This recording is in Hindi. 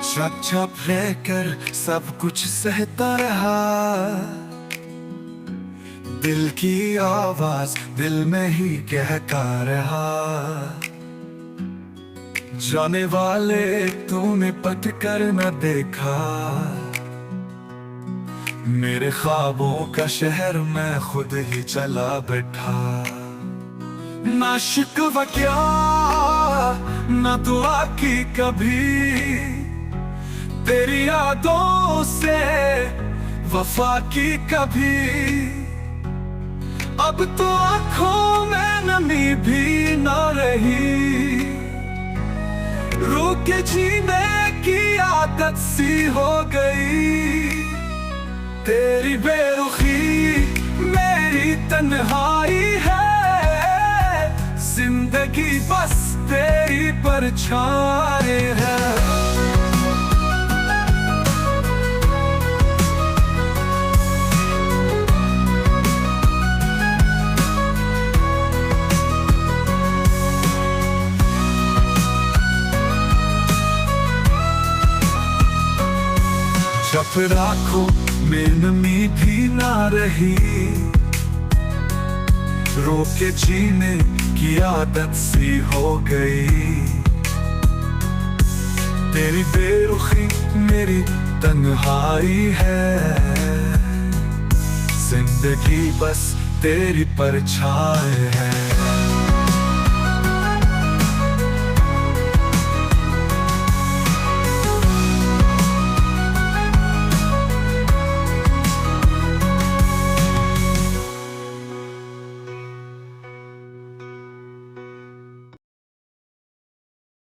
छप छप रहकर सब कुछ सहता रहा, दिल की आवाज दिल में ही कहता रहा। जाने वाले तूने पट कर न देखा, मेरे ख्वाबों का शहर मैं खुद ही चला बैठा। ना शिकवा क्या ना दुआ की कभी, तेरी यादों से वफा की कभी। अब तो आँखों में नमी भी ना रही, रुक के जीने की आदत सी हो गई। तेरी बेरुखी मेरी तन्हाई है, जिंदगी बस तेरी परछाई है। छप राखों में नमी भी ना रही, रो के जीने की आदत सी हो गई। तेरी बेरुखी मेरी तन्हाई है, जिंदगी बस तेरी परछाई है।